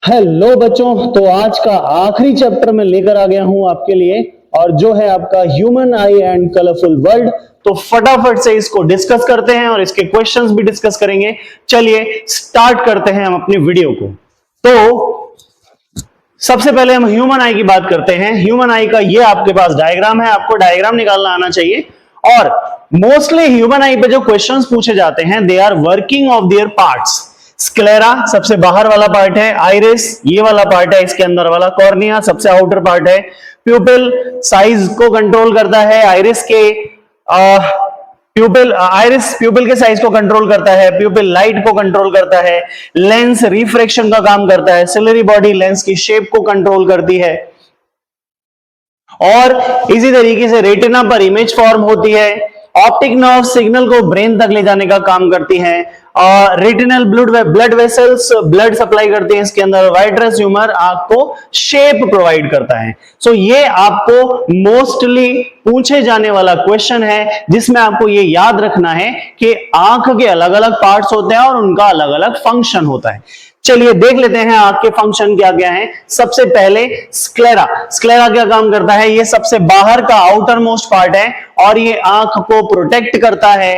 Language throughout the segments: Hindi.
हेलो बच्चों, तो आज का आखिरी चैप्टर में लेकर आ गया हूं आपके लिए और जो है आपका human I and colourful world. तो फटाफट से इसको डिस्कस करते हैं और इसके क्वेश्चंस भी डिस्कस करेंगे। चलिए स्टार्ट करते हैं हम अपनी वीडियो को। तो सबसे पहले हम ह्यूमन आई की बात करते हैं। ह्यूमन आई का ये आपके पास डायग्राम है, आपको डायग्राम निकालना आना चाहिए। और मोस्टली ह्यूमन आई पे जो क्वेश्चंस पूछे जाते हैं they are working of their parts. Sclera सबसे बाहर वाला पार्ट है, आइरिस ये वाला पार्ट है, इसके अंदर वाला कॉर्निया सबसे आउटर पार्ट है, प्यूपिल साइज को कंट्रोल करता है, आइरिस के प्यूपिल के साइज को कंट्रोल करता है, प्यूपिल लाइट को कंट्रोल करता है, लेंस रिफ्रैक्शन का काम करता है, सिलरी बॉडी लेंस की शेप को कंट्रोल करती है और इसी तरीके से रेटिना पर इमेज फॉर्म होती है। ऑप्टिक नर्व सिग्नल को ब्रेन तक ले जाने का काम करती हैं और retinal blood vessels blood supply करते हैं इसके अंदर। वाइट्रस ह्यूमर आंख को शेप प्रोवाइड करता है। सो ये आपको मोस्टली पूछे जाने वाला क्वेश्चन है जिसमें आपको ये याद रखना है कि आंख के अलग अलग पार्ट्स होते हैं और उनका अलग अलग फंक्शन होता है। चलिए देख लेते हैं आंख के फंक्शन क्या क्या हैं। सबसे पहले स्क्लेरा। स्क्लेरा क्या काम करता है? ये सबसे बाहर का आउटर मोस्ट पार्ट है और ये आंख को प्रोटेक्ट करता है,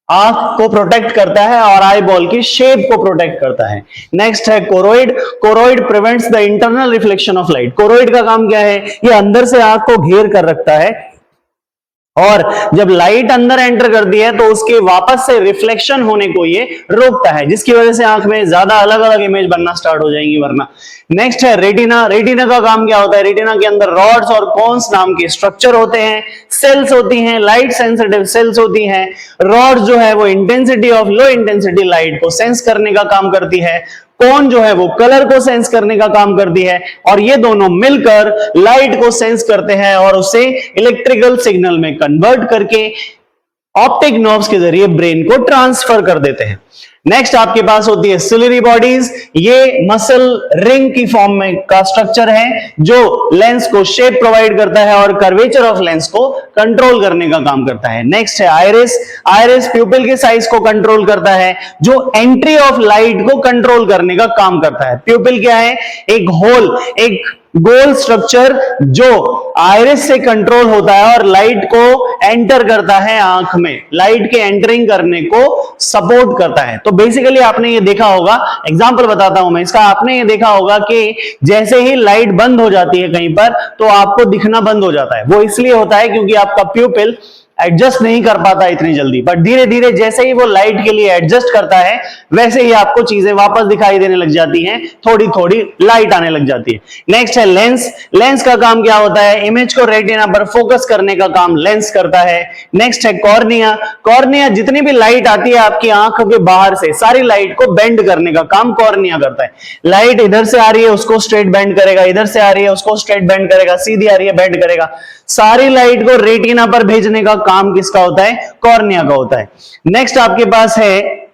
आंख को प्रोटेक्ट करता है और आई बॉल की शेप को प्रोटेक्ट करता है। नेक्स्ट है choroid. Choroid prevents the internal reflection of light. Choroid का काम क्या है? ये अंदर से आंख को घेर कर रखता है और जब लाइट अंदर एंटर करती है तो उसके वापस से रिफ्लेक्शन होने को ये रोकता है, जिसकी वजह से आंख में ज्यादा अलग अलग इमेज बनना स्टार्ट हो जाएंगी वरना। नेक्स्ट है रेटिना। रेटिना का काम क्या होता है? रेटिना के अंदर रॉड्स और कोन्स नाम के स्ट्रक्चर होते हैं, सेल्स होती हैं, लाइट सेंसिटिव सेल्स होती हैं। रॉड जो है वो intensity of low intensity light को सेंस करने का काम करती है, कौन जो है वो कलर को सेंस करने का काम करती है और ये दोनों मिलकर लाइट को सेंस करते हैं और उसे इलेक्ट्रिकल सिग्नल में कन्वर्ट करके ऑप्टिक नर्व्स के जरिए ब्रेन को ट्रांसफर कर देते हैं। नेक्स्ट आपके पास होती है सिलरी बॉडीज। ये मसल रिंग की फॉर्म में का स्ट्रक्चर है जो लेंस को शेप प्रोवाइड करता है और कर्वेचर ऑफ लेंस को कंट्रोल करने का काम करता है। नेक्स्ट है आइरिस। आइरिस प्यूपिल के साइज को कंट्रोल करता है जो एंट्री ऑफ लाइट को कंट्रोल करने का काम करता है। प्यूपिल क्या है? एक होल, एक गोल स्ट्रक्चर जो आइरिस से कंट्रोल होता है और लाइट को एंटर करता है आंख में, लाइट के एंटरिंग करने को सपोर्ट करता है। तो बेसिकली आपने ये देखा होगा, एग्जांपल बताता हूं मैं इसका, आपने ये देखा होगा कि जैसे ही लाइट बंद हो जाती है कहीं पर तो आपको दिखना बंद हो जाता है। वो इसलिए होता है क्योंकि आपका प्यूपिल एडजस्ट नहीं कर पाता इतनी जल्दी, बट धीरे धीरे जैसे ही वो लाइट के लिए एडजस्ट करता है वैसे ही आपको चीजें वापस दिखाई देने लग जाती हैं, थोड़ी थोड़ी लाइट आने लग जाती है। नेक्स्ट है लेंस। लेंस का काम क्या होता है? इमेज को रेटिना पर फोकस करने का काम लेंस करता है। नेक्स्ट है कॉर्निया। कॉर्निया जितनी भी लाइट आती है आपकी आंख के बाहर से सारी लाइट को बेंड करने का काम कॉर्निया करता है। लाइट इधर से आ रही है उसको स्ट्रेट बेंड करेगा, इधर से आ रही है उसको स्ट्रेट बेंड करेगा, सीधी आ रही है बेंड करेगा। सारी लाइट को रेटिना पर भेजने का काम किसका होता है? कॉर्निया का होता है। नेक्स्ट आपके पास है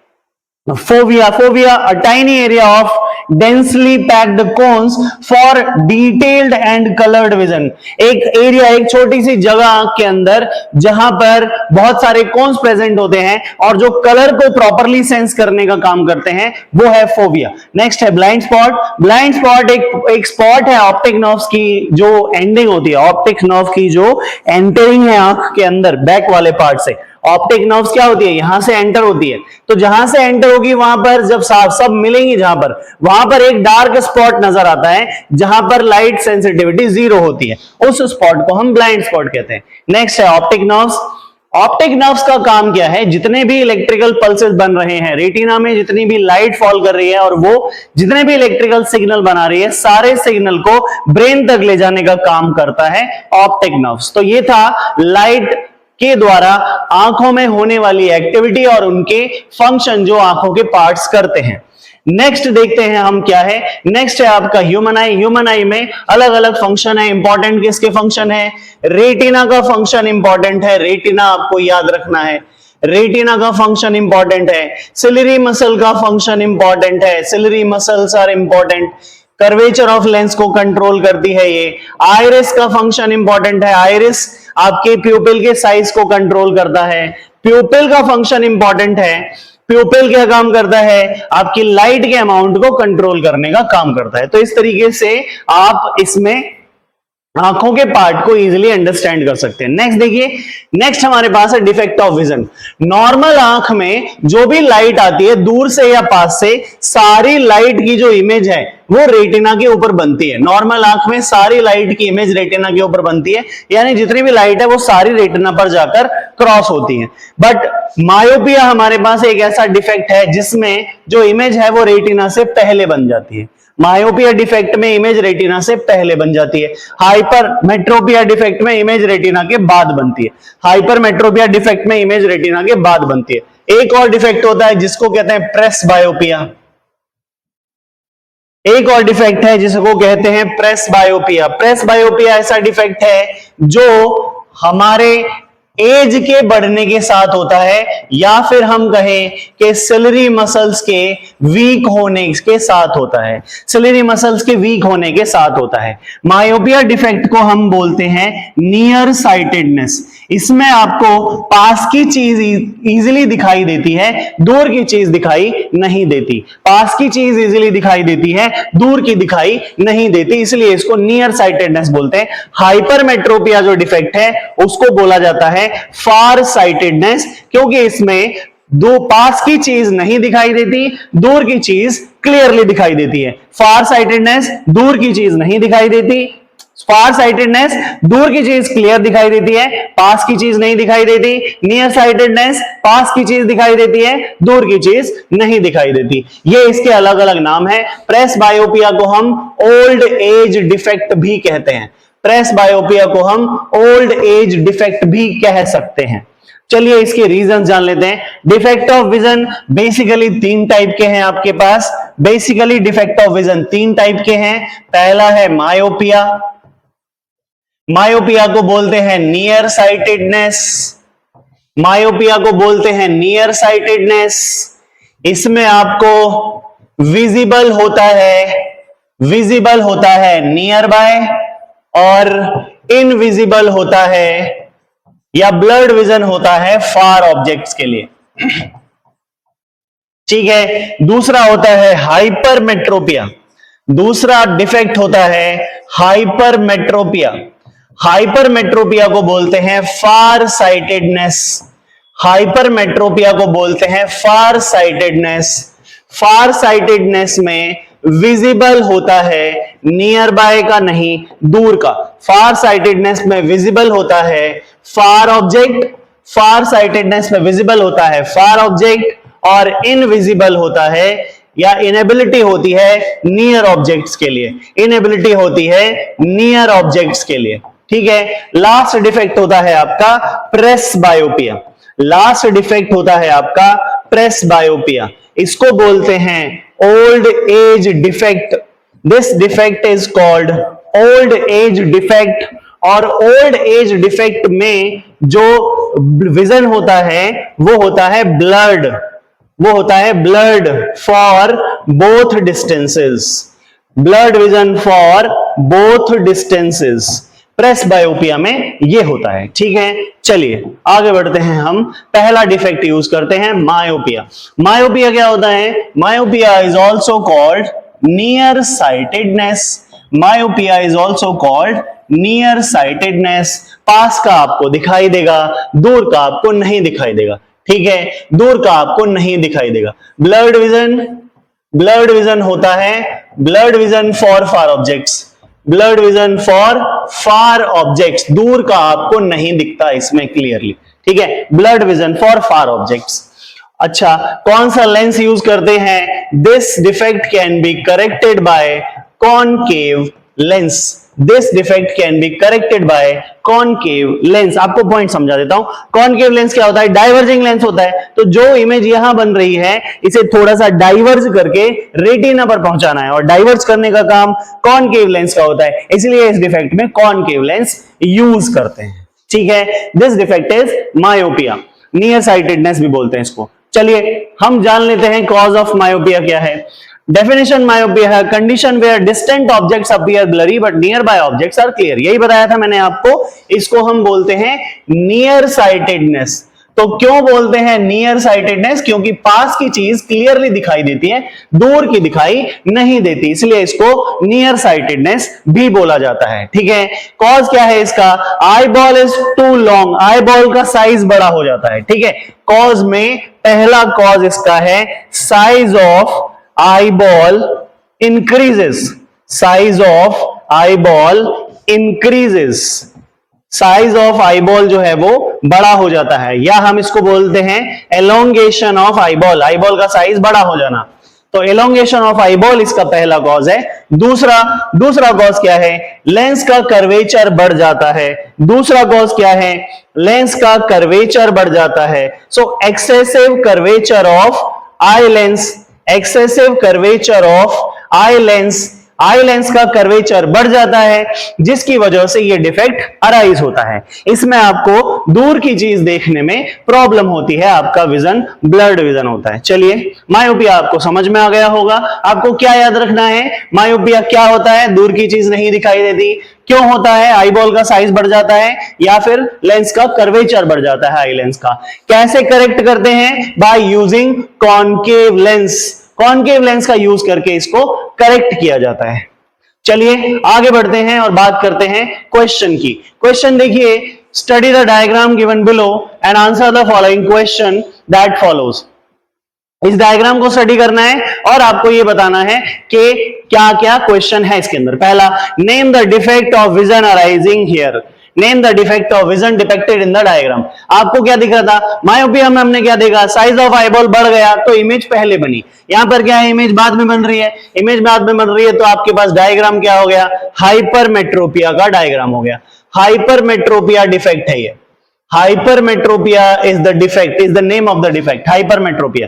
fovea. Fovea a tiny area of densely packed cones for detailed and coloured vision. एक एरिया, एक छोटी सी जगह आंख के अंदर जहां पर बहुत सारे कोन्स प्रेजेंट होते हैं और जो कलर को प्रॉपरली सेंस करने का काम करते हैं वो है फोविया। नेक्स्ट है ब्लाइंड स्पॉट। ब्लाइंड स्पॉट एक स्पॉट है ऑप्टिक नर्व्स की जो एंडिंग होती है, ऑप्टिक नर्व की जो एंटरिंग है आंख के अंदर बैक वाले पार्ट से। ऑप्टिक नर्व्स क्या होती है? यहां से एंटर होती है, तो जहां से एंटर होगी वहां पर जब सब मिलेंगी जहां पर, वहां पर एक डार्क स्पॉट नजर आता है जहां पर लाइट सेंसिटिविटी 0 होती है, उस स्पॉट को हम ब्लाइंड स्पॉट कहते हैं। नेक्स्ट है ऑप्टिक नर्व्स। ऑप्टिक नर्व्स का काम क्या है? जितने भी इलेक्ट्रिकल पल्सेस बन रहे हैं रेटिना में, जितनी भी लाइट फॉल कर रही है और वो जितने भी इलेक्ट्रिकल सिग्नल बना रही है, सारे सिग्नल को ब्रेन तक ले जाने का काम करता है ऑप्टिक नर्व्स। तो ये था लाइट के द्वारा आंखों में होने वाली एक्टिविटी और उनके फंक्शन जो आंखों के पार्ट्स करते हैं। नेक्स्ट देखते हैं हम क्या है। नेक्स्ट है आपका ह्यूमन आई। ह्यूमन आई में अलग अलग फंक्शन है। इंपॉर्टेंट किसके फंक्शन है? रेटिना का फंक्शन इंपॉर्टेंट है, रेटिना आपको याद रखना है, रेटिना का फंक्शन इंपॉर्टेंट है। सिलरी मसल का फंक्शन इंपॉर्टेंट है, ciliary muscles are important. Curvature of lens को कंट्रोल करती है ये। आइरिस का फंक्शन इंपॉर्टेंट है, आइरिस आपके प्यूपिल के साइज को कंट्रोल करता है। प्यूपिल का फंक्शन इंपॉर्टेंट है, प्यूपिल क्या काम करता है, आपकी लाइट के अमाउंट को कंट्रोल करने का काम करता है। तो इस तरीके से आप इसमें आंखों के पार्ट को इजीली अंडरस्टैंड कर सकते हैं। नेक्स्ट देखिए, नेक्स्ट हमारे पास है डिफेक्ट ऑफ विजन। नॉर्मल आंख में जो भी लाइट आती है दूर से या पास से, सारी लाइट की जो इमेज है वो रेटिना के ऊपर बनती है। नॉर्मल आंख में सारी लाइट की इमेज रेटिना के ऊपर बनती है, यानी जितनी भी लाइट है वो सारी रेटिना पर जाकर क्रॉस होती है। बट मायोपिया हमारे पास एक ऐसा डिफेक्ट है जिसमें जो इमेज है वो रेटिना से पहले बन जाती है। मायोपिया डिफेक्ट में इमेज रेटिना से पहले बन जाती है। हाइपरमेट्रोपिया डिफेक्ट में इमेज रेटिना के बाद बनती है। हाइपरमेट्रोपिया डिफेक्ट में इमेज रेटिना के बाद बनती है। एक और डिफेक्ट होता है जिसको कहते हैं प्रेस बायोपिया। एक और डिफेक्ट है जिसको कहते हैं प्रेस बायोपिया। प्रेस बायोपिया ऐसा डिफेक्ट है जो हमारे एज के बढ़ने के साथ होता है, या फिर हम कहें कि सिलरी मसल्स के वीक होने के साथ होता है। सिलरी मसल्स के वीक होने के साथ होता है। मायोपिया डिफेक्ट को हम बोलते हैं नियर साइटेडनेस। इसमें आपको पास की चीज इजीली दिखाई देती है, दूर की चीज दिखाई नहीं देती। पास की चीज इजीली दिखाई देती है, दूर की दिखाई नहीं देती, इसलिए इसको नियर साइटेडनेस बोलते हैं। हाइपरमेट्रोपिया जो डिफेक्ट है उसको बोला जाता है फार साइटेडनेस, क्योंकि इसमें दो पास की चीज नहीं दिखाई देती, दूर की चीज क्लियरली दिखाई देती है। फार साइटेडनेस, दूर की चीज नहीं दिखाई देती। फार साइटेडनेस, दूर की चीज क्लियर दिखाई देती है, पास की चीज नहीं दिखाई देती। नियर साइटेडनेस, पास की चीज दिखाई देती है, दूर की चीज नहीं दिखाई देती। ये इसके अलग अलग नाम है। प्रेस बायोपिया को हम ओल्ड एज डिफेक्ट भी कहते हैं। प्रेस बायोपिया को हम ओल्ड एज डिफेक्ट भी कह सकते हैं। चलिए इसके रीजन जान लेते हैं। डिफेक्ट ऑफ विजन बेसिकली तीन टाइप के हैं आपके पास। बेसिकली डिफेक्ट ऑफ विजन तीन टाइप के हैं। पहला है मायोपिया। मायोपिया को बोलते हैं नियर साइटेडनेस। मायोपिया को बोलते हैं नियर साइटेडनेस। इसमें आपको विजिबल होता है नियर बाय, और इनविजिबल होता है या ब्लर्ड विजन होता है फार ऑब्जेक्ट्स के लिए। ठीक है। दूसरा होता है हाइपरमेट्रोपिया। दूसरा डिफेक्ट होता है हाइपरमेट्रोपिया। हाइपरमेट्रोपिया को बोलते हैं फार साइटेडनेस। हाइपरमेट्रोपिया को बोलते हैं फार साइटेडनेस। फार साइटेडनेस में विजिबल होता है नियर बाय का नहीं, दूर का। फार साइटेडनेस में विजिबल होता है फार ऑब्जेक्ट। फार साइटेडनेस में विजिबल होता है फार ऑब्जेक्ट, और इनविजिबल होता है या इनेबिलिटी होती है नियर ऑब्जेक्ट्स के लिए। इनेबिलिटी होती है नियर ऑब्जेक्ट्स के लिए। ठीक है। लास्ट डिफेक्ट होता है आपका प्रेस बायोपिया। लास्ट डिफेक्ट होता है आपका प्रेस बायोपिया। इसको बोलते हैं old age defect. This defect is called old age defect. और ओल्ड एज डिफेक्ट में जो विजन होता है वो होता है ब्लर्ड। वो होता है blurred for both distances. Blurred vision for both distances presbyopia में ये होता है। ठीक है। चलिए आगे बढ़ते हैं। हम पहला डिफेक्ट यूज करते हैं मायोपिया। मायोपिया क्या होता है? Myopia is also called near sightedness. Myopia is also called near sightedness. पास का आपको दिखाई देगा, दूर का आपको नहीं दिखाई देगा। ठीक है। दूर का आपको नहीं दिखाई देगा। ब्लर्ड विजन, ब्लर्ड विजन होता है blurred vision for far objects. Blurred vision for far objects, दूर का आपको नहीं दिखता इसमें क्लियरली। ठीक है। Blurred vision for far objects. अच्छा, कौन सा लेंस यूज करते हैं? This defect can be corrected bye concave lens. This defect can be corrected bye concave lens. आपको पॉइंट समझा देता हूं। कॉनकेव लेंस क्या होता है? डाइवर्जिंग लेंस होता है। तो जो इमेज यहां बन रही है इसे थोड़ा सा डाइवर्ज करके रेटिना पर पहुंचाना है, और डाइवर्ज करने का काम कॉनकेव लेंस का होता है। इसलिए इस डिफेक्ट में कॉनकेव लेंस यूज करते हैं। ठीक है। This defect is myopia. Near sightedness भी बोलते हैं इसको। चलिए हम जान लेते हैं कॉज ऑफ मायोपिया क्या है। डेफिनेशन मायोपिया है condition where distant objects appear blurry but nearby objects are clear. यही बताया था मैंने आपको। इसको हम बोलते हैं नियर साइटेडनेस। तो क्यों बोलते हैं नियर साइटेडनेस? क्योंकि पास की चीज क्लियरली दिखाई देती है, दूर की दिखाई नहीं देती, इसलिए इसको नियर साइटेडनेस भी बोला जाता है। ठीक है, कॉज क्या है इसका? Eyeball is too long, eyeball का साइज बड़ा हो जाता है। ठीक है, कॉज में पहला कॉज इसका है size of eye ball increases, size of eye ball increases, size of eyeball जो है वो बड़ा हो जाता है, या हम इसको बोलते हैं एलोंगेशन ऑफ आईबॉल, आईबॉल का साइज बड़ा हो जाना। तो एलोंगेशन ऑफ आईबॉल इसका पहला कॉज है। दूसरा कॉज क्या है? लेंस का कर्वेचर बढ़ जाता है। दूसरा कॉज क्या है? लेंस का कर्वेचर बढ़ जाता है। सो excessive curvature of eye lens, excessive curvature of eye lens, eye lens का कर्वेचर बढ़ जाता है, जिसकी वजह से ये डिफेक्ट अराइज होता है। इसमें आपको दूर की चीज देखने में प्रॉब्लम होती है, आपका विजन ब्लर्ड विजन होता है। चलिए, मायोपिया आपको समझ में आ गया होगा। आपको क्या याद रखना है? मायोपिया क्या होता है? दूर की चीज नहीं दिखाई देती। क्यों होता है? आईबॉल का साइज बढ़ जाता है या फिर लेंस का कर्वेचर बढ़ जाता है आई लेंस का। कैसे करेक्ट करते हैं? By using concave lens, concave lens का यूज करके इसको करेक्ट किया जाता है। चलिए आगे बढ़ते हैं और बात करते हैं क्वेश्चन की। क्वेश्चन देखिए, study the diagram given below and answer the following question that follows. इस डायग्राम को स्टडी करना है और आपको यह बताना है कि क्या क्या क्वेश्चन है इसके अंदर। पहला, name the defect of vision arising here, name the defect of vision depicted in the diagram. आपको क्या दिख रहा था? मायोपिया में हमने क्या देखा? साइज ऑफ आईबॉल बढ़ गया तो इमेज पहले बनी। यहां पर क्या है? इमेज बाद में बन रही है। इमेज बाद में बन रही है तो आपके पास डायग्राम क्या हो गया? हाइपरमेट्रोपिया का डायग्राम हो गया। हाइपरमेट्रोपिया डिफेक्ट है ये। Hypermetropia is the defect, is the name of the defect, hypermetropia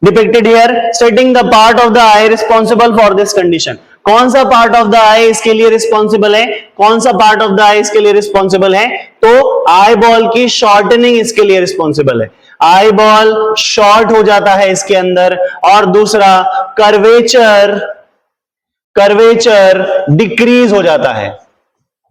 depicted here, stating the part of the eye responsible for this condition। कौन सा पार्ट ऑफ द आई इसके लिए रिस्पॉन्सिबल है? कौन सा पार्ट ऑफ द आई इसके लिए रिस्पॉन्सिबल है? तो आई बॉल की शॉर्टनिंग इसके लिए रिस्पॉन्सिबल है। आई बॉल शॉर्ट हो जाता है इसके अंदर। और दूसरा, कर्वेचर, कर्वेचर डिक्रीज हो जाता है।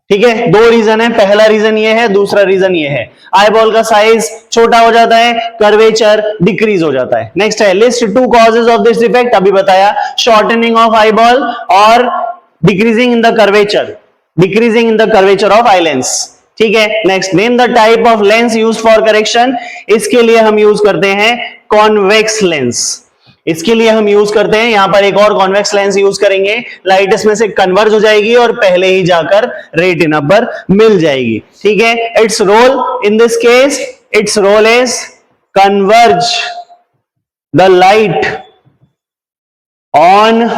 ठीक है, दो रीजन है, पहला रीजन ये है, दूसरा रीजन ये है। आई बॉल का साइज छोटा हो जाता है, कर्वेचर डिक्रीज हो जाता है। नेक्स्ट है, list two causes of this defect. अभी बताया, शॉर्टनिंग ऑफ आई बॉल और decreasing in the curvature, decreasing in the curvature of eye lens. ठीक है, next, name the type of lens use for correction. इसके लिए हम यूज करते हैं कॉन्वेक्स लेंस, इसके लिए हम यूज करते हैं, यहां पर एक और कॉन्वेक्स लेंस यूज करेंगे। लाइट इसमें से कन्वर्ज हो जाएगी और पहले ही जाकर रेटिना पर मिल जाएगी। ठीक है, its role in this case, its role is converge the light on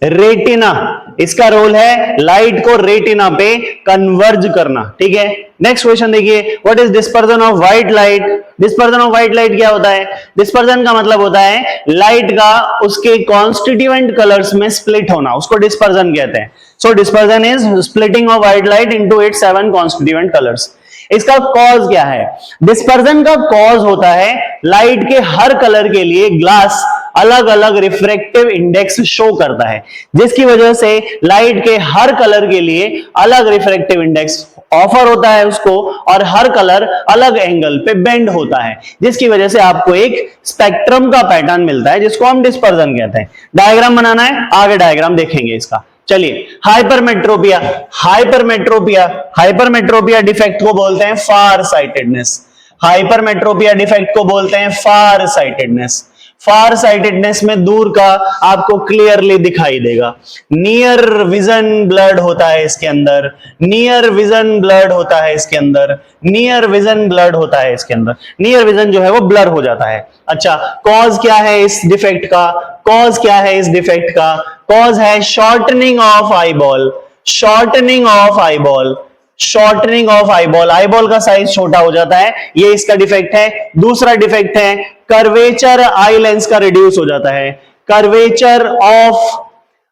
retina. इसका रोल है लाइट को रेटिना पे कन्वर्ज करना। ठीक है, नेक्स्ट क्वेश्चन देखिए, what is dispersion of white light. Dispersion of white light क्या होता है? डिस्पर्जन का मतलब होता है लाइट का उसके कॉन्स्टिट्यूएंट कलर्स में स्प्लिट होना, उसको डिस्पर्जन कहते हैं। So dispersion is splitting of white light into its 7 constituent colours. इसका कॉज क्या है? डिस्पर्जन का कॉज होता है लाइट के हर कलर के लिए ग्लास अलग अलग रिफ्रैक्टिव इंडेक्स शो करता है, जिसकी वजह से लाइट के हर कलर के लिए अलग रिफ्रैक्टिव इंडेक्स ऑफर होता है उसको, और हर कलर अलग एंगल पे बेंड होता है, जिसकी वजह से आपको एक स्पेक्ट्रम का पैटर्न मिलता है, जिसको हम डिस्पर्जन कहते हैं। डायग्राम बनाना है, आगे डायग्राम देखेंगे इसका। चलिए, हाइपरमेट्रोपिया, हाइपरमेट्रोपिया, हाइपरमेट्रोपिया डिफेक्ट को बोलते हैं फार साइटेडनेस। हाइपरमेट्रोपिया डिफेक्ट को बोलते हैं फार साइटेडनेस। फार साइटेडनेस में दूर का आपको क्लियरली दिखाई देगा। नियर विजन ब्लर्ड होता है इसके अंदर, नियर विजन ब्लर्ड होता है इसके अंदर, नियर विजन ब्लर्ड होता है इसके अंदर, नियर विजन जो है वो ब्लर हो जाता है। अच्छा, कॉज क्या है इस डिफेक्ट का? कॉज क्या है इस डिफेक्ट का? कॉज है shortening of eyeball, shortening of eyeball, shortening of eyeball, eyeball का साइज छोटा हो जाता है, ये इसका डिफेक्ट है। दूसरा डिफेक्ट है कर्वेचर आई लेंस का रिड्यूस हो जाता है, curvature of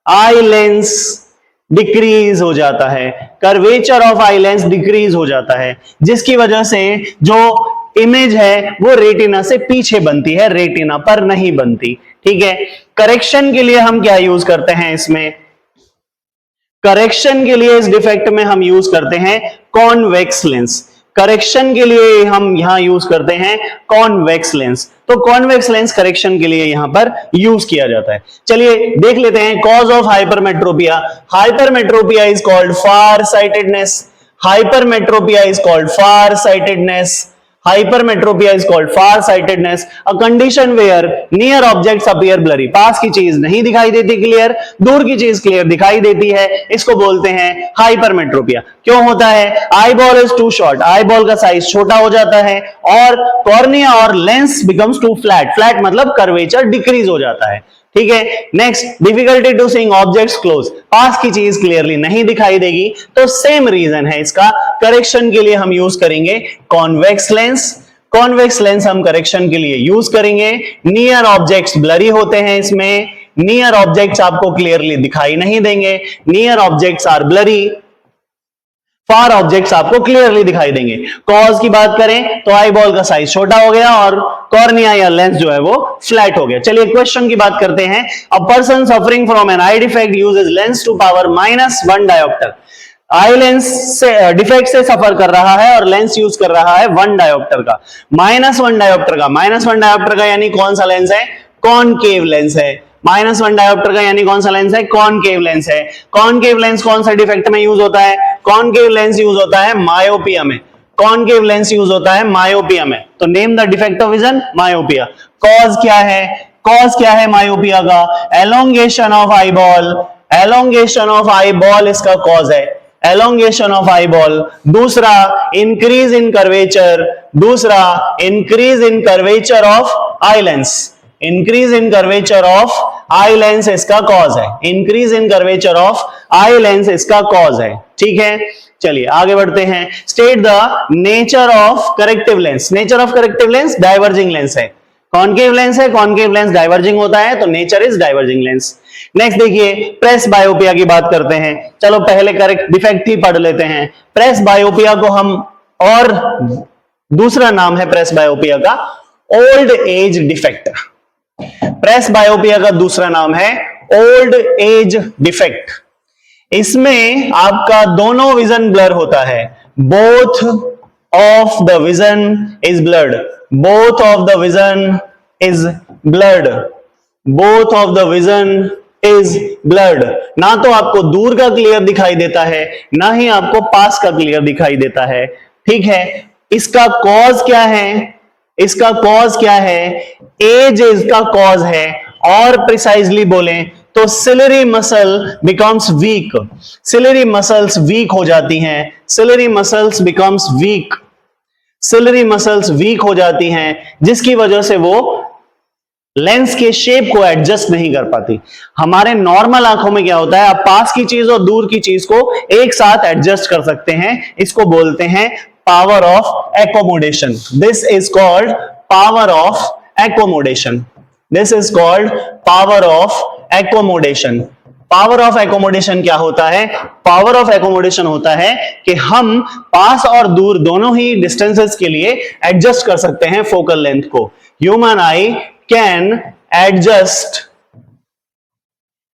eye lens decrease हो जाता है, curvature of eye lens decrease हो जाता है, जिसकी वजह से जो इमेज है वो रेटिना से पीछे बनती है, रेटिना पर नहीं बनती। ठीक है, करेक्शन के लिए हम क्या यूज करते हैं इसमें? करेक्शन के लिए इस डिफेक्ट में हम यूज करते हैं कॉन्वेक्स लेंस। करेक्शन के लिए हम यहां यूज करते हैं कॉन्वेक्स लेंस। तो कॉन्वेक्स लेंस करेक्शन के लिए यहां पर यूज किया जाता है। चलिए देख लेते हैं cause of hypermetropia. Hypermetropia is called far sightedness. Hypermetropia is called farsightedness. Hypermetropia is called farsightedness, a condition where near objects appear blurry. पास की चीज नहीं दिखाई देती क्लियर, दूर की चीज क्लियर दिखाई देती है, इसको बोलते हैं हाइपरमेट्रोपिया। क्यों होता है? Eyeball is too short, eyeball का साइज छोटा हो जाता है और कॉर्निया और lens becomes too flat. Flat मतलब कर्वेचर डिक्रीज हो जाता है। ठीक है, next difficulty to seeing objects close, पास की चीज क्लियरली नहीं दिखाई देगी, तो सेम रीजन है इसका। करेक्शन के लिए हम यूज करेंगे कॉन्वेक्स लेंस। कॉन्वेक्स लेंस हम करेक्शन के लिए यूज करेंगे। नियर ऑब्जेक्ट्स ब्लरी होते हैं इसमें, नियर ऑब्जेक्ट्स आपको क्लियरली दिखाई नहीं देंगे, near objects are blurry, far objects आपको क्लियरली दिखाई देंगे। कॉज की बात करें तो आई बॉल का साइज छोटा हो गया और कॉर्निया या लेंस जो है वो फ्लैट हो गया। चलिए क्वेश्चन की बात करते हैं। A person suffering from an eye defect uses lens to power -1 dioptre. Eye lens से डिफेक्ट से सफर कर रहा है और लेंस यूज कर रहा है 1 डायोप्टर का, -1 डायोप्टर का। -1 डायोप्टर का यानी कौन सा लेंस है? कॉनकेव लेंस है। -1 डायोप्टर का यानी कौन सा लेंस है? कॉनकेव लेंस है। कॉनकेव लेंस कौन सा डिफेक्ट में यूज होता है? कॉनकेव लेंस यूज होता है मायोपिया में। कॉनकेव लेंस यूज होता है मायोपिया में। तो name the defect of vision, myopia. Cause क्या है? कॉज क्या है मायोपिया का? Elongation of eye ball. Elongation of eyeball इसका कॉज है, एलोंगेशन ऑफ आई बॉल। दूसरा इंक्रीज इन कर्वेचर, दूसरा increase in curvature of eye lens. Increase in curvature of eye lens इसका कॉज है, increase in curvature of eye lens इसका कॉज है। ठीक है, चलिए आगे बढ़ते हैं। State the nature of corrective lens. Nature of corrective lens diverging lens है। कॉनकेव लेंस है, कॉनकेव लेंस डाइवर्जिंग होता है, तो nature is diverging lens. Next देखिए प्रेस बायोपिया की बात करते हैं। चलो पहले करेक्ट डिफेक्ट ही पढ़ लेते हैं। प्रेस बायोपिया को हम, और दूसरा नाम है प्रेस बायोपिया का ओल्ड एज डिफेक्ट। प्रेस बायोपिया का दूसरा नाम है ओल्ड एज डिफेक्ट। इसमें आपका दोनों विजन ब्लर होता है, both of the vision is blurred, both of the vision is blurred, both of the vision is blurred. ना तो आपको दूर का क्लियर दिखाई देता है, ना ही आपको पास का क्लियर दिखाई देता है। ठीक है, इसका कॉज क्या है? इसका कॉज क्या है? एज इसका कॉज है, और प्रिसाइजली बोलें तो ciliary muscle becomes weak. Ciliary muscles weak हो जाती हैं, ciliary muscles becomes weak, ciliary muscles weak हो जाती हैं, जिसकी वजह से वो लेंस के शेप को एडजस्ट नहीं कर पाती। हमारे नॉर्मल आंखों में क्या होता है, आप पास की चीज और दूर की चीज को एक साथ एडजस्ट कर सकते हैं, इसको बोलते हैं power of accommodation. This is called power of accommodation. This is called power of accommodation. Power of accommodation क्या होता है? पावर ऑफ एकोमोडेशन होता है कि हम पास और दूर दोनों ही डिस्टेंसेस के लिए एडजस्ट कर सकते हैं फोकल लेंथ को। Human I can adjust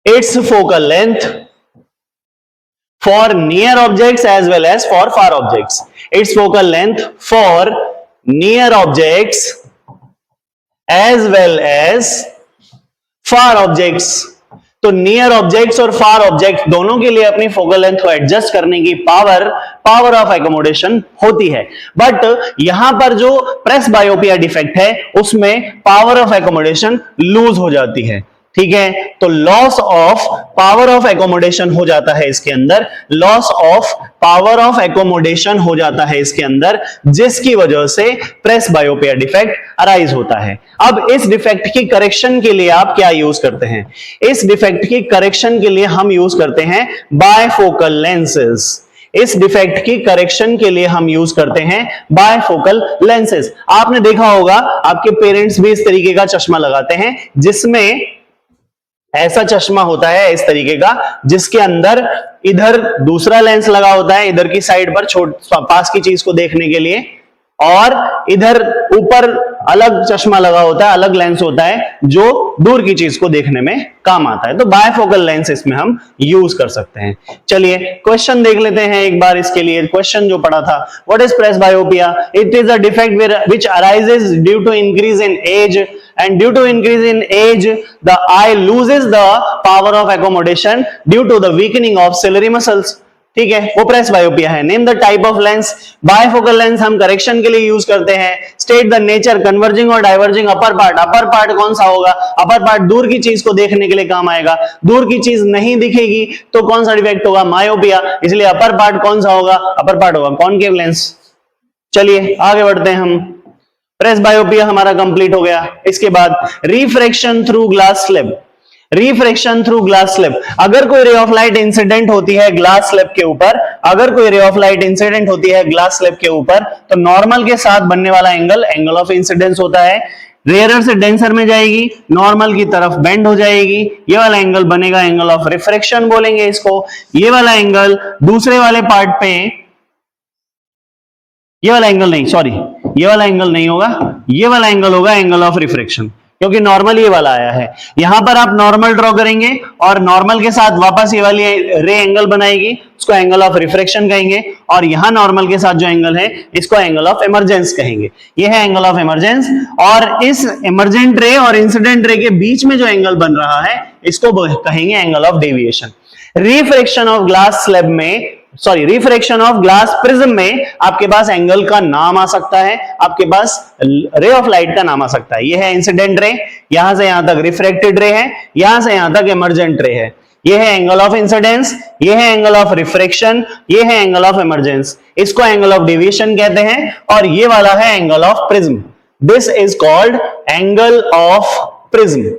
its focal length for near objects as well as for far objects. Its focal length for near objects as well as far objects. तो नियर ऑब्जेक्ट्स और फार ऑब्जेक्ट्स दोनों के लिए अपनी फोकल लेंथ को एडजस्ट करने की पावर ऑफ एकोमोडेशन होती है। बट यहां पर जो प्रेस बायोपिया डिफेक्ट है उसमें पावर ऑफ एकोमोडेशन लूज हो जाती है। ठीक है, तो loss of power of accommodation हो जाता है इसके अंदर, loss of power of accommodation हो जाता है इसके अंदर, जिसकी वजह से प्रेस बायोपिया डिफेक्ट अराइज होता है। अब इस डिफेक्ट की करेक्शन के लिए आप क्या यूज करते हैं? इस डिफेक्ट की करेक्शन के लिए हम यूज करते हैं बायफोकल लेंसेज। इस डिफेक्ट की करेक्शन के लिए हम यूज करते हैं बायफोकल लेंसेज। आपने देखा होगा आपके पेरेंट्स भी इस तरीके का चश्मा लगाते हैं, जिसमें ऐसा चश्मा होता है इस तरीके का, जिसके अंदर इधर दूसरा लेंस लगा होता है, इधर की साइड पर पास की चीज को देखने के लिए, और इधर ऊपर अलग चश्मा लगा होता है, अलग लेंस होता है जो दूर की चीज को देखने में काम आता है। तो बायफोकल लेंस इसमें हम यूज कर सकते हैं। चलिए क्वेश्चन देख लेते हैं एक बार इसके लिए। क्वेश्चन जो पढ़ा था, what is presbyopia? It is a defect which arises due to increase in age, and due to increase in age the eye loses the power of accommodation due to the weakening of ciliary muscles। ठीक है, वो प्रेसबायोपिया है। Name the type of lens. Bifocal lens हम करेक्शन के लिए यूज करते हैं। स्टेट द नेचर, कन्वर्जिंग और diverging upper part. Upper part कौन सा होगा? अपर पार्ट दूर की चीज को देखने के लिए काम आएगा। दूर की चीज नहीं दिखेगी तो कौन सा डिफेक्ट होगा? मायोपिया। इसलिए अपर पार्ट कौन सा होगा? अपर पार्ट होगा कॉनकेव लेंस। चलिए आगे बढ़ते हैं हम। प्रेसबायोपिया हमारा कंप्लीट हो गया। इसके बाद refraction through glass slab. Refraction through glass slab, अगर कोई रे ऑफ लाइट इंसिडेंट होती है ग्लास स्लैब के ऊपर, अगर कोई रे ऑफ लाइट इंसिडेंट होती है ग्लास स्लैब के ऊपर, तो नॉर्मल के साथ बनने वाला एंगल एंगल ऑफ इंसिडेंस होता है। रेयरर से डेंसर में जाएगी, नॉर्मल की तरफ बेंड हो जाएगी, ये वाला एंगल बनेगा एंगल ऑफ रिफ्रैक्शन बोलेंगे इसको। ये वाला एंगल दूसरे वाले पार्ट पे, ये वाला एंगल नहीं, सॉरी ये वाला एंगल नहीं होगा, ये वाला एंगल होगा एंगल ऑफ रिफ्रैक्शन, क्योंकि नॉर्मल ये वाला आया है। यहां पर आप नॉर्मल ड्रॉ करेंगे और नॉर्मल के साथ वापस ये वाली रे एंगल बनाएगी, उसको एंगल ऑफ रिफ्रैक्शन कहेंगे। और यहां नॉर्मल के साथ जो एंगल है इसको एंगल ऑफ इमर्जेंस कहेंगे। ये है एंगल ऑफ इमर्जेंस। और इस इमर्जेंट रे और इंसिडेंट रे के बीच में जो एंगल बन रहा है इसको कहेंगे angle of deviation. Refraction of glass slab में, sorry refraction of glass prism में आपके पास एंगल का नाम आ सकता है, आपके पास रे ऑफ लाइट का नाम आ सकता है। ये है इंसिडेंट रे, यहां से यहां तक रिफ्रैक्टेड रे है, यहां से यहां तक इमर्जेंट रे है। ये है एंगल ऑफ इंसिडेंस, ये है एंगल ऑफ रिफ्रैक्शन, ये है एंगल ऑफ इमर्जेंस, इसको एंगल ऑफ डेविएशन कहते हैं। और ये वाला है angle of prism. This is called angle of prism.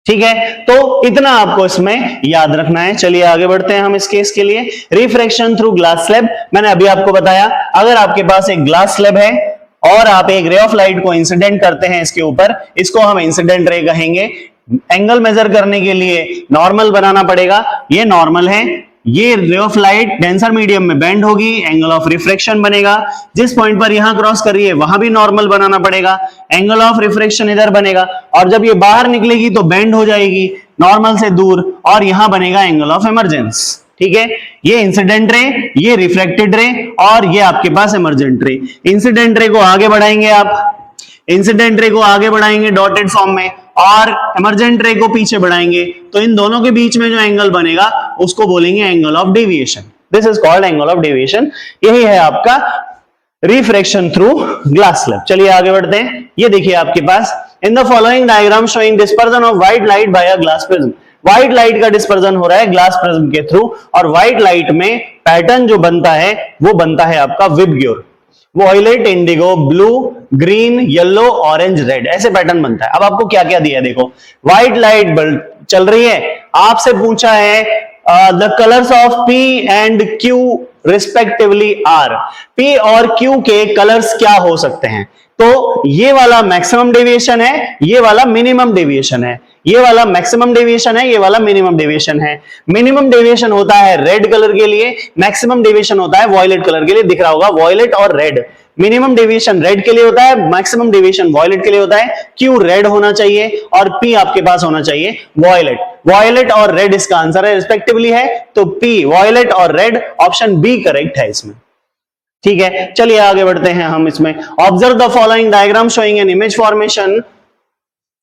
ठीक है, तो इतना आपको इसमें याद रखना है। चलिए आगे बढ़ते हैं हम इस केस के लिए। रिफ्रैक्शन थ्रू ग्लास स्लैब, मैंने अभी आपको बताया, अगर आपके पास एक ग्लास स्लैब है और आप एक रे ऑफ लाइट को इंसिडेंट करते हैं इसके ऊपर, इसको हम इंसिडेंट रे कहेंगे। एंगल मेजर करने के लिए नॉर्मल बनाना पड़ेगा, ये नॉर्मल है। ये ray of light denser medium में बेंड होगी, एंगल ऑफ रिफ्रैक्शन बनेगा। जिस पॉइंट पर यहां क्रॉस कर रही है वहां भी नॉर्मल बनाना पड़ेगा, एंगल ऑफ रिफ्रैक्शन इधर बनेगा। और जब ये बाहर निकलेगी तो बेंड हो जाएगी नॉर्मल से दूर, और यहां बनेगा एंगल ऑफ इमर्जेंस। ठीक है, ये इंसिडेंट रे, ये रिफ्रैक्टेड रे, और ये आपके पास इमर्जेंट रे। इंसिडेंट रे को आगे बढ़ाएंगे आप, इंसिडेंट रे को आगे बढ़ाएंगे डॉटेड फॉर्म में, और इमर्जेंट रे को पीछे बढ़ाएंगे, तो इन दोनों के बीच में जो एंगल बनेगा उसको बोलेंगे angle of deviation. This is called angle of deviation. यही है आपका रिफ्रैक्शन थ्रू ग्लास स्लैब। चलिए आगे बढ़ते हैं। ये देखिए आपके पास in the following diagram showing dispersion of white light by a glass prism. White light का डिस्पर्जन हो रहा है ग्लास प्रिज्म के थ्रू, और व्हाइट लाइट में पैटर्न जो बनता है वो बनता है आपका VIBGYOR. Violet, indigo, blue, green, yellow, orange, red, ऐसे पैटर्न बनता है। अब आपको क्या क्या दिया है देखो, व्हाइट लाइट चल रही है, आपसे पूछा है the colours of P and Q respectively are. P और Q के कलर्स क्या हो सकते हैं? तो ये वाला मैक्सिमम डेविएशन है, ये वाला मिनिमम डेविएशन है, ये वाला मैक्सिमम डेविएशन है, ये वाला मिनिमम डेविएशन है। मिनिमम डेविएशन होता है रेड कलर के लिए, मैक्सिमम डेविएशन होता है वॉयलेट कलर के लिए। दिख रहा होगा वॉयलेट और रेड। मिनिमम डेविएशन रेड के लिए होता है, मैक्सिमम डेविएशन वॉयलेट के लिए होता है। क्यू रेड होना चाहिए और पी आपके पास होना चाहिए वॉयलेट। वॉयलेट और रेड इसका आंसर है रिस्पेक्टिवली है, तो पी वॉयलेट और रेड, ऑप्शन बी करेक्ट है इसमें। ठीक है, चलिए आगे बढ़ते हैं हम इसमें। Observe the following diagram showing an image formation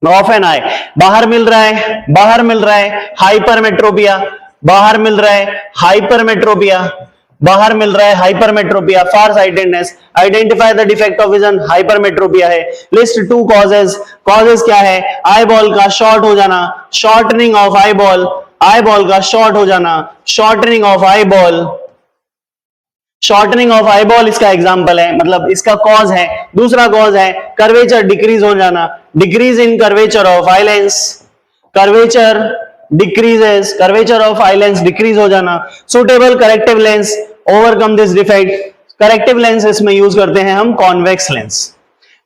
of an eye. बाहर मिल रहा है, बाहर मिल रहा है हाइपरमेट्रोपिया, बाहर मिल रहा है हाइपरमेट्रोपिया, बाहर मिल रहा है hypermetropia, far sightedness. Identify the defect of vision, hypermetropia है। List two causes. कॉजेज क्या है? आई बॉल का शॉर्ट हो जाना, shortening of eyeball, eyeball का शॉर्ट हो जाना, shortening of eyeball, shortening of eyeball इसका एग्जाम्पल है, मतलब इसका कॉज है। दूसरा कॉज है कर्वेचर डिक्रीज हो जाना, decrease in curvature of eye lens, curvature decreases, curvature of eye lens decrease हो जाना। Suitable corrective lens, overcome this defect. Corrective lens इसमें यूज करते हैं हम कॉन्वेक्स लेंस,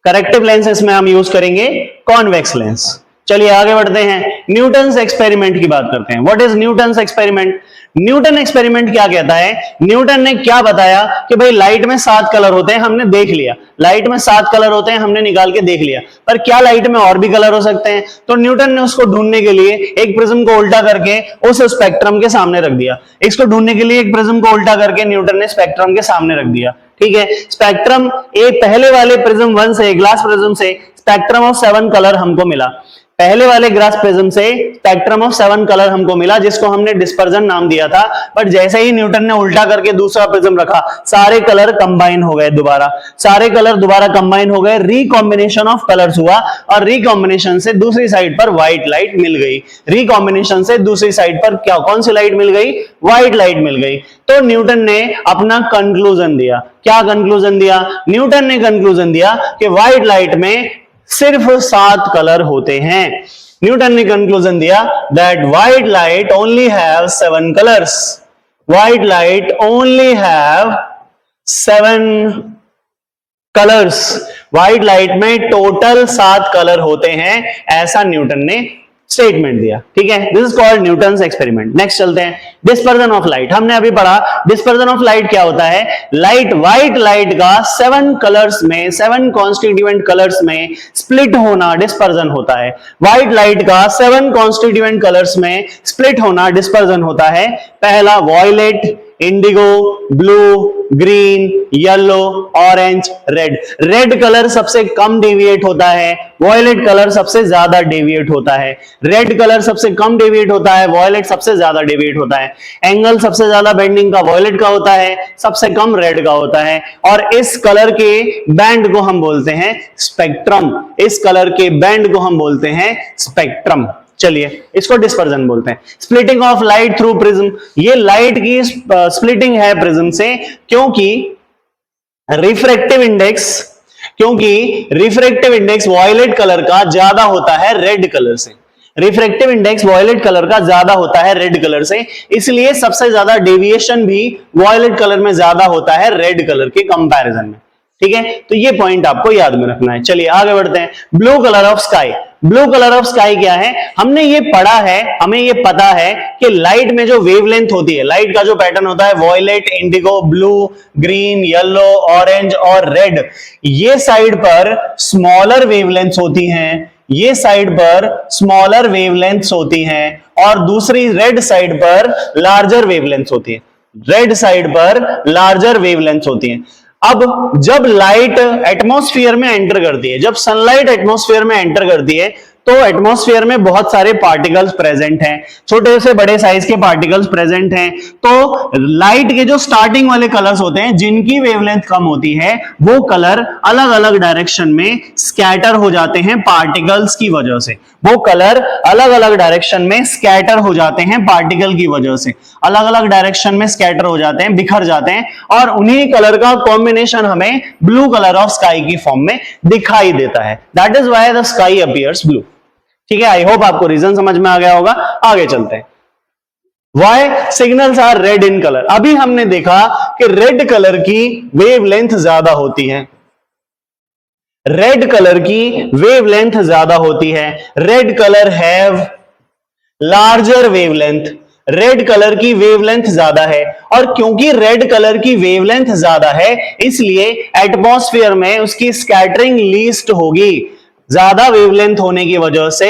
करेक्टिव लेंस इसमें हम यूज करेंगे कॉन्वेक्स लेंस। चलिए आगे बढ़ते हैं, न्यूटन्स एक्सपेरिमेंट की बात करते हैं। What is Newton's experiment? Newton experiment क्या कहता है? न्यूटन ने क्या बताया कि भाई लाइट में 7 कलर होते हैं, हमने देख लिया, लाइट में 7 कलर होते हैं, हमने निकाल के देख लिया, पर क्या लाइट में और भी कलर हो सकते हैं? तो न्यूटन ने उसको ढूंढने के लिए एक प्रिज्म को उल्टा करके उस स्पेक्ट्रम के सामने रख दिया। इसको ढूंढने के लिए एक प्रिज्म को उल्टा करके न्यूटन ने स्पेक्ट्रम के सामने रख दिया। ठीक है, स्पेक्ट्रम एक पहले वाले प्रिज्म 1 से, ग्लास प्रिज्म से स्पेक्ट्रम ऑफ 7 कलर हमको मिला। पहले वाले ग्लास प्रिज्म से स्पेक्ट्रम ऑफ 7 कलर हमको मिला, जिसको हमने डिस्पर्जन नाम दिया था। बट जैसे ही न्यूटन ने उल्टा करके दूसरा प्रिज्म रखा, सारे कलर कंबाइन हो गए, दोबारा सारे कलर दोबारा कंबाइन हो गए, रिकॉम्बिनेशन ऑफ कलर्स हुआ, और रिकॉम्बिनेशन से दूसरी साइड पर व्हाइट लाइट मिल गई। रिकॉम्बिनेशन से दूसरी साइड पर क्या, कौन सी लाइट मिल गई? व्हाइट लाइट मिल गई। तो न्यूटन ने अपना कंक्लूजन दिया। क्या कंक्लूजन दिया? न्यूटन ने कंक्लूजन दिया कि व्हाइट लाइट में सिर्फ 7 कलर होते हैं। न्यूटन ने कंक्लूजन दिया that white light only have 7 colours. White light only have 7 colours. White light में टोटल 7 कलर होते हैं, ऐसा न्यूटन ने स्टेटमेंट दिया। ठीक है, this is called Newton's experiment. Next चलते हैं, डिस्पर्जन ऑफ लाइट। हमने अभी पढ़ा डिस्पर्जन ऑफ लाइट क्या होता है। लाइट, व्हाइट लाइट का 7 कलर्स में, 7 कॉन्स्टिट्यूएंट कलर्स में स्प्लिट होना डिस्पर्जन होता है। व्हाइट लाइट का 7 कॉन्स्टिट्यूएंट कलर्स में स्प्लिट होना डिस्पर्जन होता है। पहला violet, indigo, blue, green, yellow, orange, red. Red colour सबसे कम डेविएट होता है, वॉयलेट कलर सबसे ज्यादा डेविएट होता है। रेड कलर सबसे कम डेविएट होता है, वॉयलेट सबसे ज्यादा डेविएट होता है। एंगल सबसे ज्यादा बेंडिंग का वॉयलेट का होता है, सबसे कम रेड का होता है। और इस कलर के बैंड को हम बोलते हैं स्पेक्ट्रम। इस कलर के बैंड को हम बोलते हैं स्पेक्ट्रम। चलिए इसको डिस्पर्जन बोलते हैं। Splitting of light through prism, ये लाइट की स्प्लिटिंग है प्रिज्म से, क्योंकि रिफ्रैक्टिव इंडेक्स वॉयलेट कलर का ज्यादा होता है रेड कलर से। रिफ्रैक्टिव इंडेक्स वॉयलेट कलर का ज्यादा होता है रेड कलर से, इसलिए सबसे ज्यादा डेविएशन भी वॉयलेट कलर में ज्यादा होता है रेड कलर के कंपैरिजन में। ठीक है, तो ये पॉइंट आपको याद में रखना है। चलिए आगे बढ़ते हैं। Blue colour of sky. Blue colour of sky क्या है? हमने ये पढ़ा है, हमें ये पता है कि लाइट में जो वेवलेंथ होती है, लाइट का जो पैटर्न होता है, violet, indigo, blue, green, yellow, orange और रेड, ये साइड पर स्मॉलर वेवलेंथ्स होती हैं, ये साइड पर स्मॉलर वेवलेंथ्स होती हैं, और दूसरी रेड साइड पर लार्जर वेवलेंथ्स होती है। रेड साइड पर लार्जर वेवलेंथ्स होती हैं। अब जब लाइट एटमॉस्फेयर में एंटर करती है, जब सनलाइट एटमॉस्फेयर में एंटर करती है, तो एटमॉस्फेयर में बहुत सारे पार्टिकल्स प्रेजेंट हैं, छोटे से बड़े साइज के पार्टिकल्स प्रेजेंट हैं। तो लाइट के जो स्टार्टिंग वाले कलर्स होते हैं, जिनकी वेवलेंथ कम होती है, वो कलर अलग अलग डायरेक्शन में स्कैटर हो जाते हैं पार्टिकल्स की वजह से। वो कलर अलग अलग डायरेक्शन में स्कैटर हो जाते हैं पार्टिकल की वजह से, अलग अलग डायरेक्शन में स्कैटर हो जाते हैं, बिखर जाते हैं, और उन्हीं कलर का कॉम्बिनेशन हमें ब्लू कलर ऑफ स्काई की फॉर्म में दिखाई देता है। That is why the sky appears blue. ठीक है, आई होप आपको रीजन समझ में आ गया होगा। आगे चलते हैं। Why signals are red in color? अभी हमने देखा कि रेड कलर की वेवलेंथ ज्यादा होती है, रेड कलर की वेवलेंथ ज्यादा होती है। Red colour have larger wavelength, red colour की वेवलेंथ ज्यादा है, और क्योंकि रेड कलर की वेवलेंथ ज्यादा है, इसलिए एटमॉस्फेयर में उसकी स्कैटरिंग लीस्ट होगी। ज्यादा वेवलेंथ होने की वजह से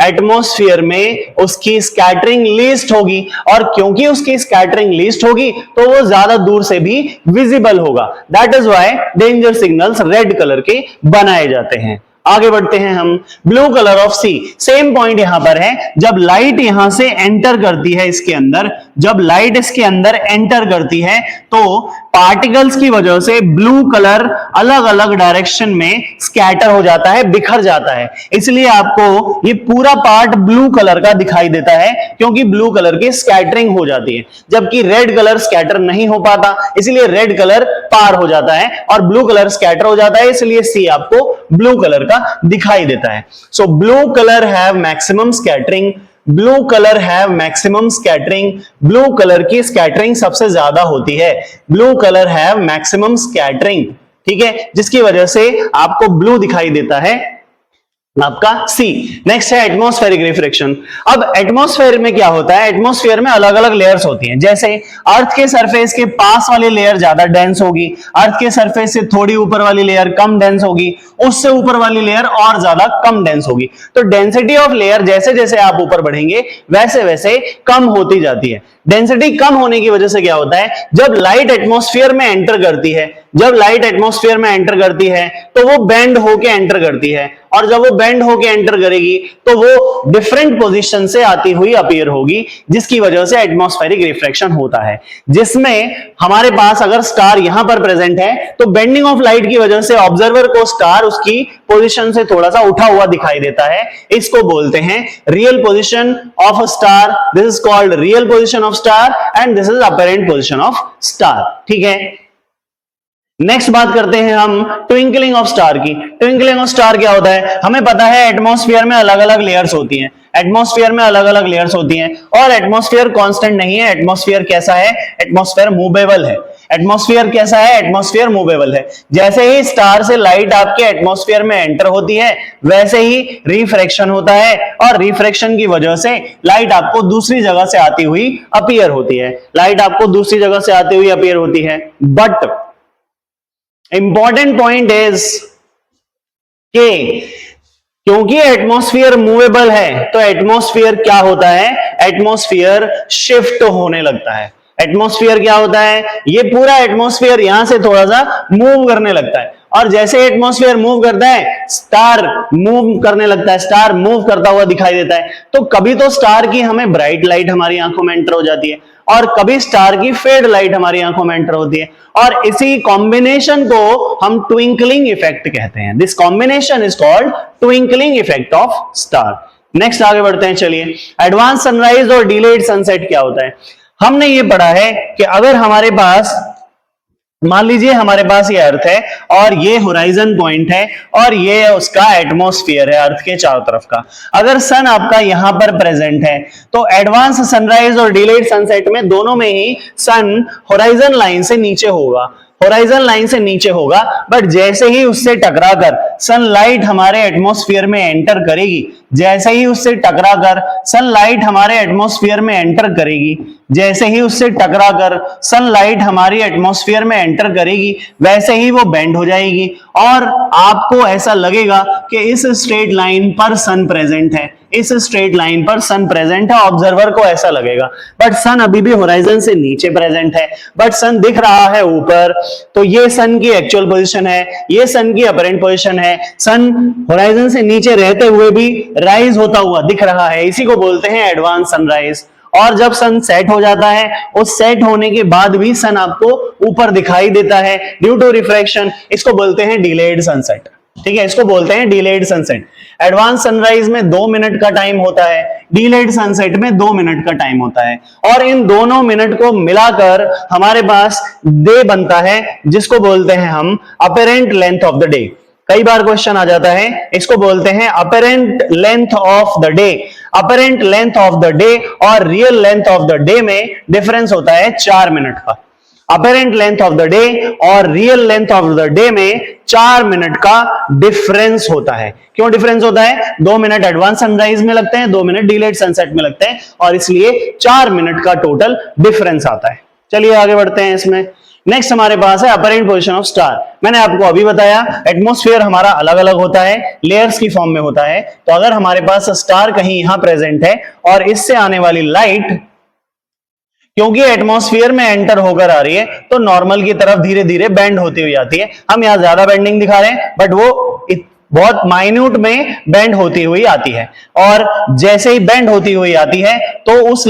एटमॉस्फेयर में उसकी स्कैटरिंग लीस्ट होगी, और क्योंकि उसकी स्कैटरिंग लीस्ट होगी तो वो ज्यादा दूर से भी विजिबल होगा। That is why danger signals red colour के बनाए जाते हैं। आगे बढ़ते हैं हम। Blue colour of sea, same point यहां पर है। जब लाइट यहां से एंटर करती है इसके अंदर, जब लाइट इसके अंदर एंटर करती है, तो पार्टिकल्स की वजह से ब्लू कलर अलग अलग डायरेक्शन में स्कैटर हो जाता है, बिखर जाता है। इसलिए आपको ये पूरा पार्ट ब्लू कलर का दिखाई देता है, क्योंकि ब्लू कलर की स्कैटरिंग हो जाती है, जबकि रेड कलर स्कैटर नहीं हो पाता, इसलिए रेड कलर पार हो जाता है और ब्लू कलर स्कैटर हो जाता है, इसलिए सी आपको ब्लू कलर का दिखाई देता है। सो blue colour have maximum scattering, blue colour have maximum scattering, blue colour की स्कैटरिंग सबसे ज्यादा होती है। Blue colour have maximum scattering, ठीक है, जिसकी वजह से आपको ब्लू दिखाई देता है। आपका सी। नेक्स्ट है एटमॉस्फेरिक रिफ्रैक्शन। अब एटमॉस्फेयर में क्या होता है, एटमॉस्फेयर में अलग अलग लेयर्स होती हैं। जैसे अर्थ के सरफेस के पास वाली लेयर ज्यादा डेंस होगी, अर्थ के सरफेस से थोड़ी ऊपर वाली लेयर कम डेंस होगी, उससे ऊपर वाली लेयर और ज्यादा कम डेंस होगी। तो डेंसिटी ऑफ लेयर जैसे जैसे आप ऊपर बढ़ेंगे वैसे वैसे कम होती जाती है। डेंसिटी कम होने की वजह से क्या होता है, जब लाइट एटमॉस्फेयर में एंटर करती है, जब लाइट एटमॉस्फेयर में एंटर करती है तो वो बेंड होके एंटर करती है, और जब वो बेंड होके एंटर करेगी तो वो डिफरेंट पोजीशन से आती हुई अपीयर होगी, जिसकी वजह से एटमॉस्फेरिक रिफ्रैक्शन होता है। जिसमें हमारे पास अगर स्टार यहां पर प्रेजेंट है तो बेंडिंग ऑफ लाइट की वजह से ऑब्जर्वर को स्टार उसकी पोजीशन से थोड़ा सा उठा हुआ दिखाई देता है। इसको बोलते हैं real position of a star. This is called real position of star and this is apparent position of star. ठीक है, नेक्स्ट बात करते हैं हम ट्विंकलिंग ऑफ स्टार की। ट्विंकलिंग ऑफ स्टार क्या होता है, हमें पता है एटमॉस्फेयर में अलग अलग लेयर्स होती हैं, एटमॉस्फेयर में अलग अलग लेयर्स होती हैं, और एटमॉस्फेयर कांस्टेंट नहीं है। एटमॉस्फेयर कैसा है, एटमॉस्फेयर मूवेबल है। एटमॉस्फेयर कैसा है, एटमॉस्फेयर मूवेबल है। जैसे ही स्टार से लाइट आपके एटमॉस्फेयर में एंटर होती है वैसे ही रिफ्रैक्शन होता है, और रिफ्रैक्शन की वजह से लाइट आपको दूसरी जगह से आती हुई अपीयर होती है। लाइट आपको दूसरी जगह से आती हुई अपीयर होती है। बट इंपॉर्टेंट पॉइंट इज के क्योंकि एटमॉस्फेयर मूवेबल है तो एटमॉस्फेयर क्या होता है, एटमॉस्फेयर शिफ्ट होने लगता है। एटमॉस्फेयर क्या होता है, ये पूरा एटमॉस्फेयर यहां से थोड़ा सा मूव करने लगता है, और जैसे एटमॉस्फेयर मूव करता है स्टार मूव करने लगता है, स्टार मूव करता हुआ दिखाई देता है। तो कभी तो स्टार की हमें ब्राइट लाइट हमारी आंखों में एंटर हो जाती है, और कभी स्टार की फेड लाइट हमारी आंखों में एंटर होती है, और इसी कॉम्बिनेशन को हम ट्विंकलिंग इफेक्ट कहते हैं। This combination is called twinkling effect of star. Next आगे बढ़ते हैं, चलिए एडवांस सनराइज और डिलेड सनसेट क्या होता है। हमने ये पढ़ा है कि अगर हमारे पास, मान लीजिए हमारे पास ये अर्थ है और ये होराइजन पॉइंट है और ये उसका एटमॉस्फेयर है अर्थ के चारों तरफ का। अगर सन आपका यहां पर प्रेजेंट है तो एडवांस सनराइज और डिलेड सनसेट में दोनों में ही सन होराइजन लाइन से नीचे होगा, होराइजन लाइन से नीचे होगा। बट जैसे ही उससे टकराकर सनलाइट हमारे एटमॉस्फेयर में एंटर करेगी, जैसे ही उससे टकराकर सनलाइट हमारे एटमॉस्फेयर में एंटर करेगी, जैसे ही उससे टकराकर सनलाइट हमारी एटमॉस्फेयर में एंटर करेगी वैसे ही वो बेंड हो जाएगी, और आपको ऐसा लगेगा कि इस स्ट्रेट लाइन पर सन प्रेजेंट है, इस स्ट्रेट लाइन पर सन प्रेजेंट है। ऑब्जर्वर को ऐसा लगेगा, बट सन अभी भी होराइजन से नीचे प्रेजेंट है, बट सन दिख रहा है ऊपर। तो ये सन की एक्चुअल पोजीशन है, ये सन की अपरेंट पोजीशन है। सन होराइजन से नीचे रहते हुए भी राइज होता हुआ दिख रहा है, इसी को बोलते हैं एडवांस सनराइज। और जब सन सेट हो जाता है, उस सेट होने के बाद भी सन आपको ऊपर दिखाई देता है ड्यू टू रिफ्रैक्शन, इसको बोलते हैं डिलेड सनसेट। ठीक है, इसको बोलते हैं डिलेड सनसेट। एडवांस सनराइज में 2 मिनट का टाइम होता है, डिलेड सनसेट में 2 मिनट का टाइम होता है, और इन दोनों मिनट को मिलाकर हमारे पास डे बनता है, जिसको बोलते हैं हम apparent length of the day. कई बार क्वेश्चन आ जाता है, इसको बोलते हैं apparent length of the day. Apparent length of the day और real length of the day में डिफरेंस होता है 4 मिनट का। Apparent length of the day और real length of the day में 4 मिनट का डिफरेंस होता है। क्यों डिफरेंस होता है? 2 मिनट एडवांस सनराइज में लगते हैं, 2 मिनट डिलेड सनसेट में लगते हैं, और इसलिए 4 मिनट का टोटल डिफरेंस आता है। चलिए आगे बढ़ते हैं इसमें। नेक्स्ट हमारे पास है अपरेंट पोजीशन ऑफ स्टार। मैंने आपको अभी बताया एटमॉस्फेयर हमारा अलग अलग होता है, लेयर्स की फॉर्म में होता है। तो अगर हमारे पास स्टार कहीं यहां प्रेजेंट है और इससे आने वाली लाइट क्योंकि एटमॉस्फेयर में एंटर होकर आ रही है तो नॉर्मल की तरफ धीरे धीरे बेंड होती हुई आती है। हम यहां ज्यादा बेंडिंग दिखा रहे हैं, बट वो बहुत माइन्यूट में बेंड होती हुई आती है, और जैसे ही बेंड होती हुई आती है तो उस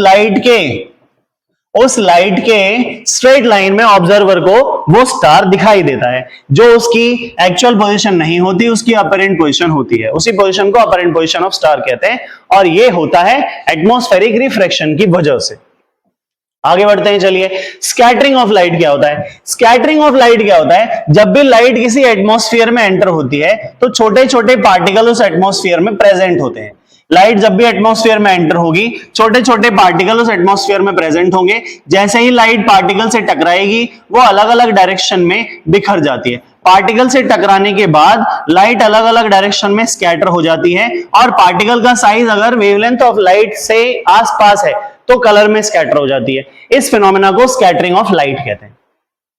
लाइट के स्ट्रेट लाइन में ऑब्जर्वर को वो स्टार दिखाई देता है, जो उसकी एक्चुअल पोजीशन नहीं होती, उसकी अपरेंट पोजीशन होती है। उसी पोजीशन को अपरेंट पोजीशन ऑफ स्टार कहते हैं, और ये होता है एटमॉस्फेरिक रिफ्रैक्शन की वजह से। आगे बढ़ते हैं, चलिए स्कैटरिंग ऑफ लाइट क्या होता है। स्कैटरिंग ऑफ लाइट क्या होता है? जब भी लाइट किसी एटमॉस्फेयर में एंटर होती है तो छोटे छोटे पार्टिकल उस एटमॉस्फेयर में प्रेजेंट होते हैं। लाइट जब भी एटमॉस्फेयर में एंटर होगी छोटे छोटे पार्टिकल उस एटमॉस्फेयर में प्रेजेंट होंगे। जैसे ही लाइट पार्टिकल से टकराएगी वो अलग अलग डायरेक्शन में बिखर जाती है, पार्टिकल से टकराने के बाद लाइट अलग अलग डायरेक्शन में स्कैटर हो जाती है और पार्टिकल का साइज अगर वेवलेंथ ऑफ लाइट से आसपास है तो कलर में स्कैटर हो जाती है। इस फिनोमेना को स्कैटरिंग ऑफ लाइट कहते हैं।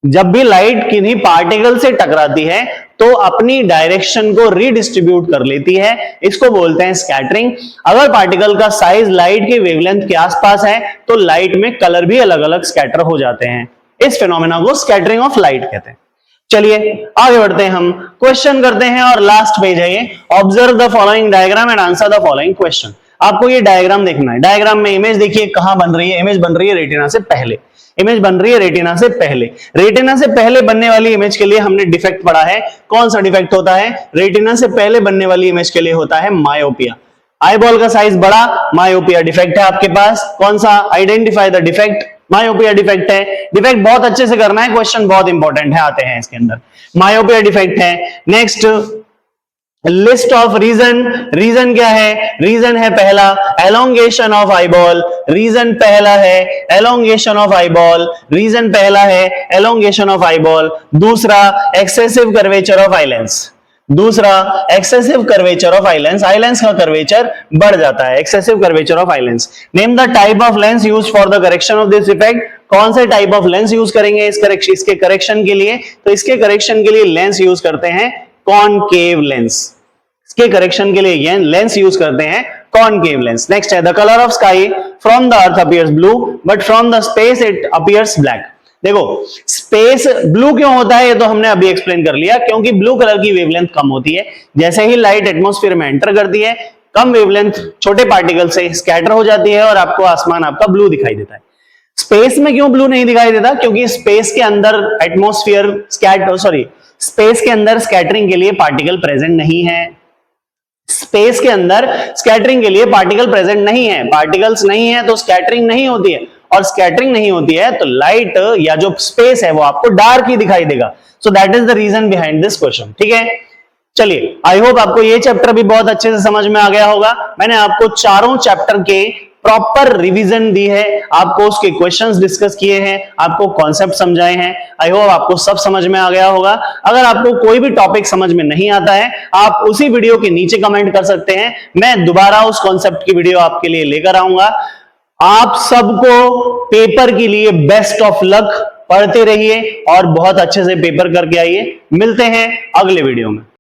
जब भी लाइट किन्हीं पार्टिकल से टकराती है तो अपनी डायरेक्शन को रीडिस्ट्रीब्यूट कर लेती है, इसको बोलते हैं स्कैटरिंग। अगर पार्टिकल का साइज लाइट के वेवलेंथ के आसपास है तो लाइट में कलर भी अलग अलग स्कैटर हो जाते हैं। इस फिनोमेना को स्कैटरिंग ऑफ लाइट कहते हैं। चलिए आगे बढ़ते हैं, हम क्वेश्चन करते हैं और लास्ट पेज है ये। Observe the following diagram and answer the following question. आपको ये डायग्राम देखना है। डायग्राम में इमेज देखिए कहां बन रही है, इमेज बन रही है रेटिना से पहले। इमेज बन रही है रेटिना से पहले। रेटिना से पहले बनने वाली इमेज के लिए हमने डिफेक्ट पढ़ा है। कौन सा डिफेक्ट होता है? रेटिना से पहले बनने वाली इमेज के लिए होता है मायोपिया। आईबॉल का साइज बड़ा, मायोपिया डिफेक्ट है आपके पास। कौन सा? Identify the defect. Myopia defect है। डिफेक्ट बहुत अच्छे से करना है, क्वेश्चन बहुत इंपॉर्टेंट है, आते हैं इसके अंदर। मायोपिया डिफेक्ट है। Next list of reason. Reason क्या है? रीजन है पहला एलोंगेशन ऑफ आईबॉल। रीजन पहला है एलोंगेशन ऑफ आईबॉल। रीजन पहला है एलोंगेशन ऑफ आईबॉल। दूसरा एक्सेसिव कर्वेचर ऑफ आईलेंस। दूसरा excessive curvature of eye lens. Eye lens का कर्वेचर बढ़ जाता है, excessive curvature of eye lens. Name the type of lens used for the correction of this effect. कौन से टाइप ऑफ लेंस यूज करेंगे इसके करेक्शन के लिए? तो इसके करेक्शन के लिए लेंस यूज करते हैं कॉनकेव लेंस। इसके करेक्शन के लिए लेंस यूज करते हैं कॉनकेव लेंस। नेक्स्ट है the colour of sky from the earth appears blue but from the space it appears black. देखो स्पेस ब्लू क्यों होता है ये तो हमने अभी एक्सप्लेन कर लिया, क्योंकि ब्लू कलर की वेवलेंथ कम होती है। जैसे ही लाइट एटमॉस्फेयर में एंटर करती है कम वेवलेंथ छोटे पार्टिकल से स्कैटर हो जाती है और आपको आसमान आपका ब्लू दिखाई देता है। स्पेस में क्यों ब्लू नहीं दिखाई देता? क्योंकि स्पेस के अंदर स्पेस के अंदर स्कैटरिंग के लिए पार्टिकल प्रेजेंट नहीं है। स्पेस के अंदर स्कैटरिंग के लिए पार्टिकल प्रेजेंट नहीं है। पार्टिकल्स नहीं है तो स्कैटरिंग नहीं होती है, और स्कैटरिंग नहीं होती है तो लाइट या जो स्पेस है वो आपको डार्क ही दिखाई देगा। So that is the reason behind this question. ठीक है, चलिए आई होप आपको ये चैप्टर भी बहुत अच्छे से समझ में आ गया होगा। मैंने आपको चारों चैप्टर के प्रॉपर रिवीजन दी है, आपको उसके क्वेश्चंस डिस्कस किए हैं, आपको कॉन्सेप्ट समझाए हैं। आई होप आपको सब समझ में आ गया होगा। अगर आपको कोई भी टॉपिक समझ में नहीं आता है आप उसी वीडियो के नीचे कमेंट कर सकते हैं, मैं दोबारा उस कॉन्सेप्ट की वीडियो आपके लिए लेकर आऊंगा। आप सबको पेपर के लिए बेस्ट ऑफ लक। पढ़ते रहिए और बहुत अच्छे से पेपर करके आइए। मिलते हैं अगले वीडियो में।